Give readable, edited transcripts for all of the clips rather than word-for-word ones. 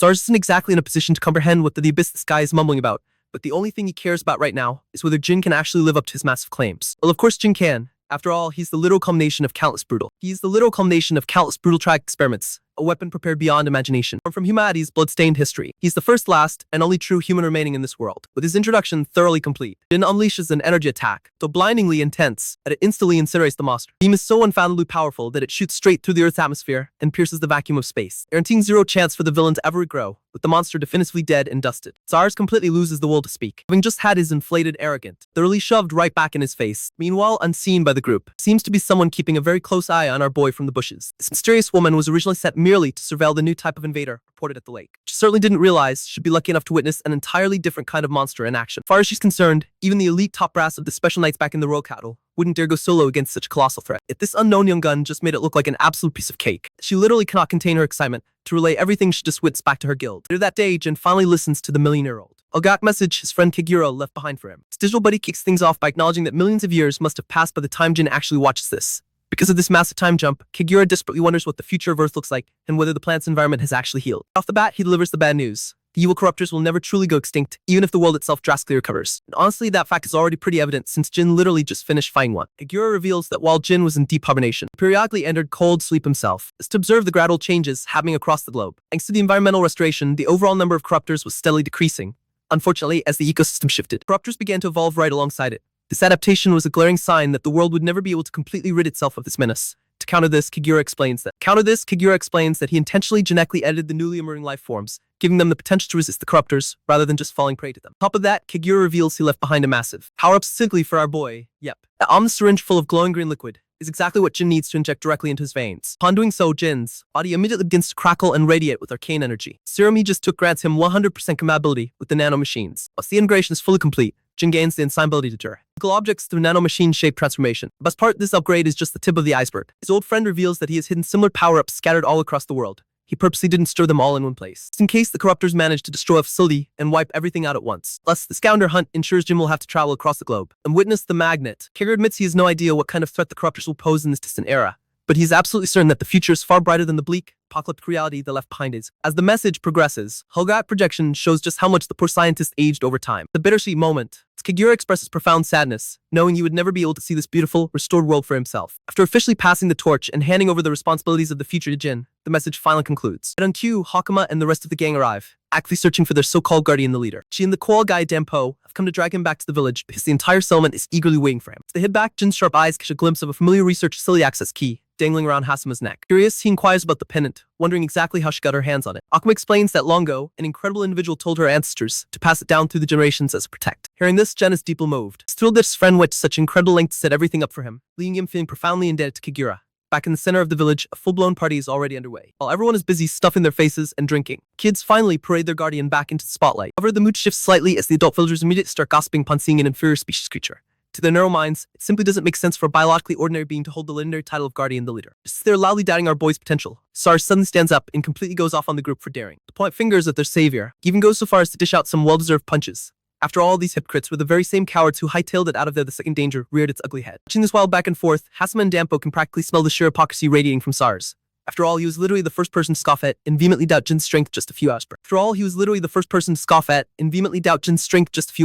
Zars isn't exactly in a position to comprehend what the abyss this guy is mumbling about, but the only thing he cares about right now is whether Jin can actually live up to his massive claims. Well, of course Jin can. After all, he's the literal culmination of countless brutal trial experiments, a weapon prepared beyond imagination. From humanity's blood-stained history, he's the first, last, and only true human remaining in this world. With his introduction thoroughly complete, Jin unleashes an energy attack, so blindingly intense that it instantly incinerates the monster. The beam is so unfathomably powerful that it shoots straight through the Earth's atmosphere and pierces the vacuum of space, guaranteeing zero chance for the villain to ever regrow, with the monster definitively dead and dusted. Zars completely loses the will to speak, having just had his inflated arrogant, thoroughly shoved right back in his face. Meanwhile, unseen by the group, seems to be someone keeping a very close eye on our boy from the bushes. This mysterious woman was originally set merely to surveil the new type of invader reported at the lake. She certainly didn't realize she'd be lucky enough to witness an entirely different kind of monster in action. As far as she's concerned, even the elite top brass of the special knights back in the royal capital wouldn't dare go solo against such a colossal threat. Yet this unknown young gun just made it look like an absolute piece of cake. She literally cannot contain her excitement to relay everything she just witnessed back to her guild. Later that day, Jin finally listens to the million-year-old Algak message his friend Kagura left behind for him. His digital buddy kicks things off by acknowledging that millions of years must have passed by the time Jin actually watches this. Because of this massive time jump, Kagura desperately wonders what the future of Earth looks like and whether the planet's environment has actually healed. Off the bat, he delivers the bad news. The evil corruptors will never truly go extinct, even if the world itself drastically recovers. And honestly, that fact is already pretty evident since Jin literally just finished fighting one. Kagura reveals that while Jin was in deep hibernation, he periodically entered cold sleep himself, as to observe the gradual changes happening across the globe. Thanks to the environmental restoration, the overall number of corruptors was steadily decreasing. Unfortunately, as the ecosystem shifted, corruptors began to evolve right alongside it. This adaptation was a glaring sign that the world would never be able to completely rid itself of this menace. To counter this, Kagura explains that he intentionally genetically edited the newly emerging life forms, giving them the potential to resist the corruptors, rather than just falling prey to them. On top of that, Kagura reveals he left behind a massive power-up specifically for our boy. Yep. That ominous syringe full of glowing green liquid is exactly what Jin needs to inject directly into his veins. Upon doing so, Jin's body immediately begins to crackle and radiate with arcane energy. The serum he just took grants him 100% compatibility with the nano machines. Once the integration is fully complete, Jin gains the insane ability to turn physical objects through nanomachine-shaped transformation. The best part, this upgrade is just the tip of the iceberg. His old friend reveals that he has hidden similar power-ups scattered all across the world. He purposely didn't store them all in one place, just in case the corruptors manage to destroy a facility and wipe everything out at once. Thus, the scavenger hunt ensures Jin will have to travel across the globe and witness the magnet. Kagura admits he has no idea what kind of threat the corruptors will pose in this distant era, but he's absolutely certain that the future is far brighter than the bleak, apocalyptic reality they left behind is. As the message progresses, Holgat projection shows just how much the poor scientist aged over time. The bittersweet moment, as Kagura expresses profound sadness, knowing he would never be able to see this beautiful, restored world for himself. After officially passing the torch and handing over the responsibilities of the future to Jin, the message finally concludes. And on cue, Hakama and the rest of the gang arrive, actively searching for their so-called guardian, the leader. She and the koala guy Dampo have come to drag him back to the village because the entire settlement is eagerly waiting for him. As they head back, Jin's sharp eyes catch a glimpse of a familiar research facility access key dangling around Hasuma's neck. Curious, he inquires about the pendant, wondering exactly how she got her hands on it. Akuma explains that long ago, an incredible individual told her ancestors to pass it down through the generations as a protect. Hearing this, Jin is deeply moved. He's thrilled that his friend went to such incredible lengths to set everything up for him, leaving him feeling profoundly indebted to Kagura. Back in the center of the village, a full-blown party is already underway. While everyone is busy stuffing their faces and drinking, kids finally parade their guardian back into the spotlight. However, the mood shifts slightly as the adult villagers immediately start gossiping upon seeing an inferior species creature. To their narrow minds, it simply doesn't make sense for a biologically ordinary being to hold the legendary title of Guardian, the leader. Just as they're loudly doubting our boy's potential, Sars suddenly stands up and completely goes off on the group for daring to point fingers at their savior. He even goes so far as to dish out some well-deserved punches. After all, these hypocrites were the very same cowards who hightailed it out of there the second danger reared its ugly head. Watching this wild back and forth, Hasuma and Dampo can practically smell the sheer hypocrisy radiating from Sars. After all, he was literally the first person to scoff at and vehemently doubt Jin's strength just a few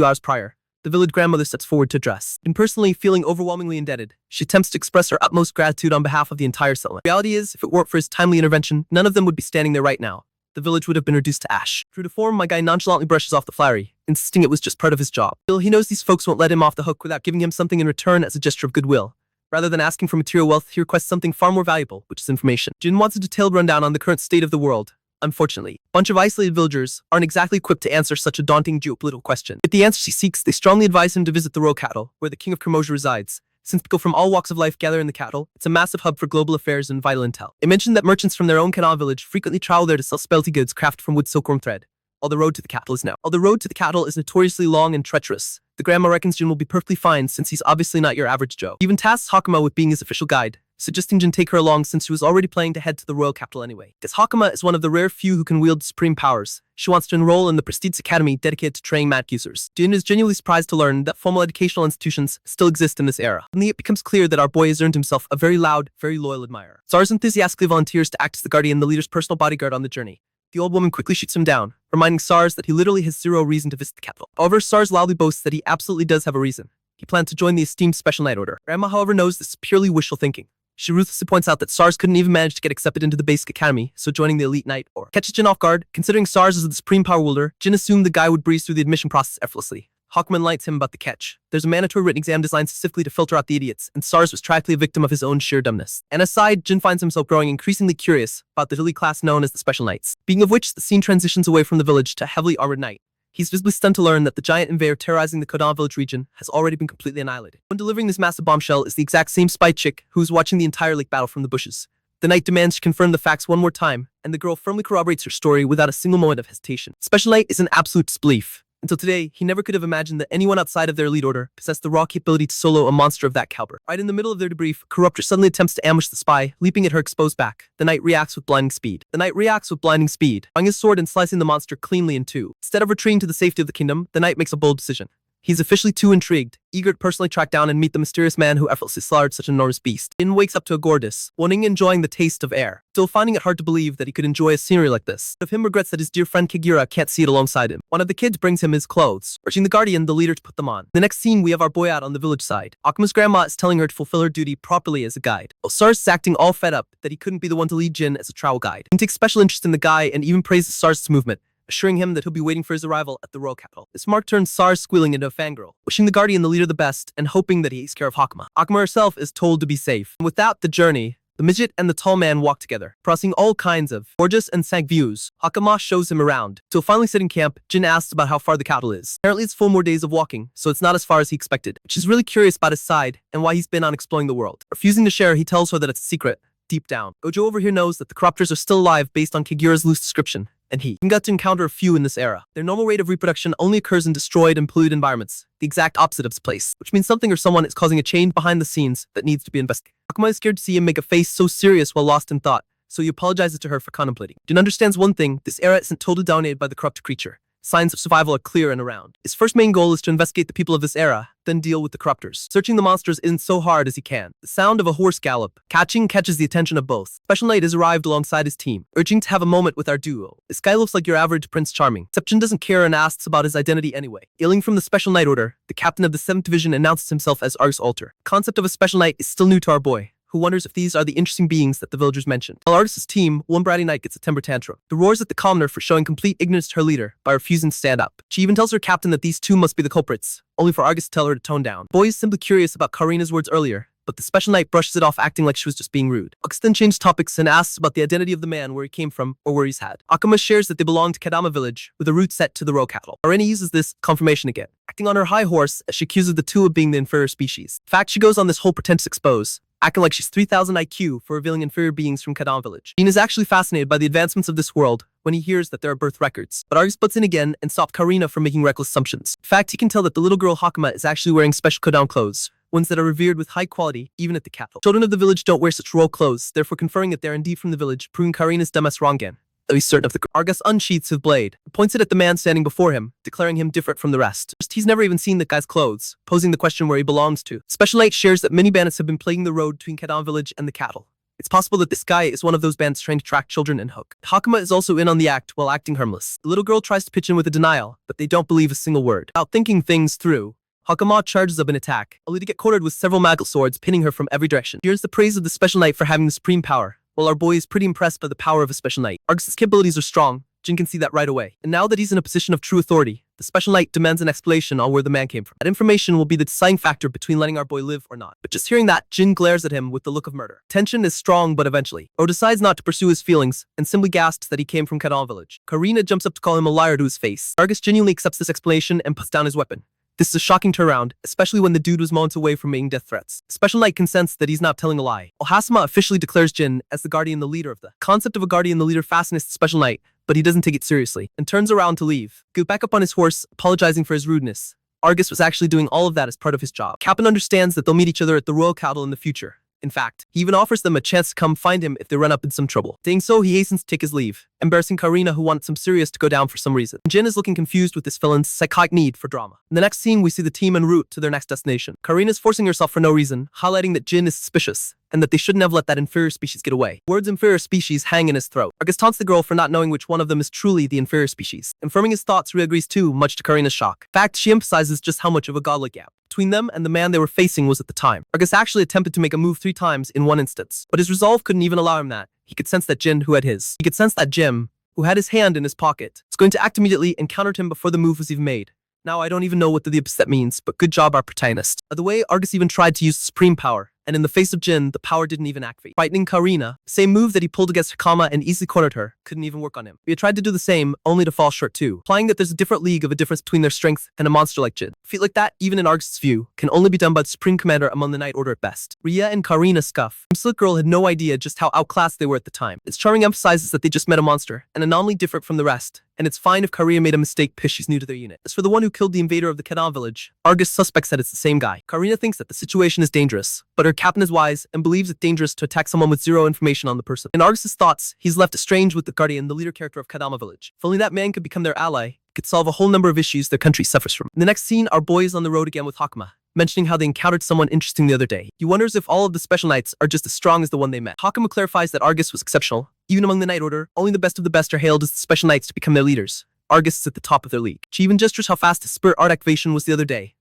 hours prior. The village grandmother steps forward to address. And personally feeling overwhelmingly indebted, she attempts to express her utmost gratitude on behalf of the entire settlement. The reality is, if it weren't for his timely intervention, none of them would be standing there right now. The village would have been reduced to ash. True to form, my guy nonchalantly brushes off the flattery, insisting it was just part of his job. Still, he knows these folks won't let him off the hook without giving him something in return as a gesture of goodwill. Rather than asking for material wealth, he requests something far more valuable, which is information. Jin wants a detailed rundown on the current state of the world. Unfortunately, a bunch of isolated villagers aren't exactly equipped to answer such a daunting geopolitical question. With the answers he seeks, they strongly advise him to visit the royal capital, where the king of Kermosia resides. Since people from all walks of life gather in the capital, it's a massive hub for global affairs and vital intel. They mentioned that merchants from their own canal village frequently travel there to sell specialty goods crafted from wood silkworm thread. Although the road to the capital is notoriously long and treacherous, the grandma reckons Jin will be perfectly fine since he's obviously not your average Joe. He even tasks Hakama with being his official guide, suggesting Jin take her along since she was already planning to head to the royal capital anyway. As Hakama is one of the rare few who can wield supreme powers, she wants to enroll in the prestigious academy dedicated to training magic users. Jin is genuinely surprised to learn that formal educational institutions still exist in this era. Suddenly it becomes clear that our boy has earned himself a very loud, very loyal admirer. Sars enthusiastically volunteers to act as the guardian, the leader's personal bodyguard on the journey, The old woman quickly shoots him down, reminding Sars that he literally has zero reason to visit the capital. However, Sars loudly boasts that he absolutely does have a reason. He planned to join the esteemed Special Knight Order. Grandma, however, knows this is purely wishful thinking. She ruthlessly points out that Sars couldn't even manage to get accepted into the basic academy, so joining the elite knight or catches Jin off guard. Considering Sars is the supreme power wielder, Jin assumed the guy would breeze through the admission process effortlessly. Hawkman enlightens him about the catch. There's a mandatory written exam designed specifically to filter out the idiots, and Sars was tragically a victim of his own sheer dumbness. And aside, Jin finds himself growing increasingly curious about the elite class known as the Special Knights. Speaking of which, the scene transitions away from the village to a heavily armored knight. He's visibly stunned to learn that the giant invader terrorizing the Kodan village region has already been completely annihilated. When delivering this massive bombshell is the exact same spy chick who was watching the entire lake battle from the bushes. The knight demands to confirm the facts one more time, and the girl firmly corroborates her story without a single moment of hesitation. Special Knight is an absolute disbelief. Until today, he never could have imagined that anyone outside of their elite order possessed the raw capability to solo a monster of that caliber. Right in the middle of their debrief, Corruptor suddenly attempts to ambush the spy, leaping at her exposed back. The knight reacts with blinding speed. Drawing his sword and slicing the monster cleanly in two. Instead of retreating to the safety of the kingdom, the knight makes a bold decision. He's officially too intrigued, eager to personally track down and meet the mysterious man who effortlessly slaughtered such an enormous beast. Jin wakes up to a Gordis, enjoying the taste of air, still finding it hard to believe that he could enjoy a scenery like this. Part of him regrets that his dear friend Kagura can't see it alongside him. One of the kids brings him his clothes, urging the guardian, the leader, to put them on. In the next scene, we have our boy out on the village side. Akuma's grandma is telling her to fulfill her duty properly as a guide. Sars is acting all fed up that he couldn't be the one to lead Jin as a travel guide. He takes special interest in the guy and even praises Sars' movement, assuring him that he'll be waiting for his arrival at the royal capital. This mark turns Sars squealing into a fangirl, wishing the guardian the leader the best and hoping that he takes care of Hakama. Hakama herself is told to be safe. And with that, the journey, the midget and the tall man walk together, crossing all kinds of gorgeous and scenic views. Hakama shows him around. Till finally setting camp, Jin asks about how far the capital is. Apparently it's 4 more days of walking, so it's not as far as he expected, which is really curious about his side and why he's been on exploring the world. Refusing to share, he tells her that it's a secret. Deep down, Gojo over here knows that the corruptors are still alive based on Kagura's loose description, and he got to encounter a few in this era. Their normal rate of reproduction only occurs in destroyed and polluted environments, the exact opposite of this place, which means something or someone is causing a change behind the scenes that needs to be investigated. Akuma is scared to see him make a face so serious while lost in thought, so he apologizes to her for contemplating. Jin understands one thing: this era isn't totally dominated by the corrupt creature. Signs of survival are clear and around. His first main goal is to investigate the people of this era, then deal with the corruptors. Searching the monsters isn't so hard as he can. The sound of a horse gallop catches the attention of both. Special Knight has arrived alongside his team, urging to have a moment with our duo. This guy looks like your average Prince Charming, except Jin doesn't care and asks about his identity anyway. Hailing from the Special Knight Order, the captain of the 7th Division announces himself as Argus Alter. The concept of a Special Knight is still new to our boy, who wonders if these are the interesting beings that the villagers mentioned. While Argus' team, one bratty knight gets a temper tantrum. The roars at the commoner for showing complete ignorance to her leader by refusing to stand up. She even tells her captain that these two must be the culprits, only for Argus to tell her to tone down. The boy is simply curious about Karina's words earlier, but the Special Knight brushes it off, acting like she was just being rude. Argus then changes topics and asks about the identity of the man, where he came from, or where he's had. Akuma shares that they belong to Kadama village, with a route set to the royal capital. Arena uses this confirmation again, acting on her high horse as she accuses the two of being the inferior species. In fact, she goes on this whole pretentious expose, acting like she's 3000 IQ for revealing inferior beings from Kadan village. Dean is actually fascinated by the advancements of this world when he hears that there are birth records, but Argus butts in again and stops Karina from making reckless assumptions. In fact, he can tell that the little girl Hakama is actually wearing special Kadan clothes, ones that are revered with high quality, even at the capital. Children of the village don't wear such royal clothes, therefore conferring that they're indeed from the village, proving Karina's dumbass wrong again. Though he's certain of the Argus unsheaths his blade, points it at the man standing before him, declaring him different from the rest. First, he's never even seen the guy's clothes, posing the question where he belongs to. Special Knight shares that many bandits have been plaguing the road between Kadan village and the cattle. It's possible that this guy is one of those bandits trying to track children and hook. Hakama is also in on the act while acting harmless. The little girl tries to pitch in with a denial, but they don't believe a single word. Without thinking things through, Hakama charges up an attack, only to get cornered with several magical swords pinning her from every direction. Here's the praise of the Special Knight for having the supreme power. While our boy is pretty impressed by the power of a Special Knight, Argus's capabilities are strong. Jin can see that right away. And now that he's in a position of true authority, the Special Knight demands an explanation on where the man came from. That information will be the deciding factor between letting our boy live or not. But just hearing that, Jin glares at him with the look of murder. Tension is strong, but eventually, O decides not to pursue his feelings and simply gasps that he came from Kadan village. Karina jumps up to call him a liar to his face. Argus genuinely accepts this explanation and puts down his weapon. This is a shocking turnaround, especially when the dude was moments away from making death threats. Special Knight consents that he's not telling a lie. Hasama officially declares Jin as the guardian, the leader of the concept of a guardian, the leader fascinates the Special Knight, but he doesn't take it seriously and turns around to leave. Go back up on his horse, apologizing for his rudeness. Argus was actually doing all of that as part of his job. Captain understands that they'll meet each other at the royal capital in the future. In fact, he even offers them a chance to come find him if they run up in some trouble. Saying so, he hastens to take his leave, embarrassing Karina who wanted some serious to go down for some reason. Jin is looking confused with this villain's psychotic need for drama. In the next scene, we see the team en route to their next destination. Karina's forcing herself for no reason, highlighting that Jin is suspicious, and that they shouldn't have let that inferior species get away. Words inferior species hang in his throat. Argus taunts the girl for not knowing which one of them is truly the inferior species. Confirming his thoughts, Rhea agrees too, much to Karina's shock. In fact, she emphasizes just how much of a godlike gap between them and the man they were facing was at the time. Argus actually attempted to make a move 3 times in one instance, but his resolve couldn't even allow him that. He could sense that Jin, who had his. He could sense that Jim, who had his hand in his pocket, was going to act immediately and countered him before the move was even made. Now I don't even know what the abyss that means, but good job our protagonist. The way Argus even tried to use supreme power, and in the face of Jin, the power didn't even activate. Frightening Karina, the same move that he pulled against Hakama and easily cornered her, couldn't even work on him. He had tried to do the same, only to fall short too, implying that there's a different league of a difference between their strength and a monster like Jin. Feat like that, even in Argus's view, can only be done by the Supreme Commander among the Night Order at best. Rhea and Karina scuff. Slick Girl had no idea just how outclassed they were at the time. Its charming emphasizes that they just met a monster, an anomaly different from the rest, and it's fine if Karina made a mistake because she's new to their unit. As for the one who killed the invader of the Kadam village, Argus suspects that it's the same guy. Karina thinks that the situation is dangerous, but her captain is wise and believes it's dangerous to attack someone with zero information on the person. In Argus's thoughts, he's left estranged with the Guardian, the leader character of Kadama village. If only that man could become their ally, it could solve a whole number of issues their country suffers from. In the next scene, our boy is on the road again with Hakama, mentioning how they encountered someone interesting the other day. He wonders if all of the special knights are just as strong as the one they met. Hakama clarifies that Argus was exceptional. Even among the Night Order, only the best are hailed as the special knights to become their leaders. Argus is at the top of their league. She even gestures how fast his spirit art activation was the other day,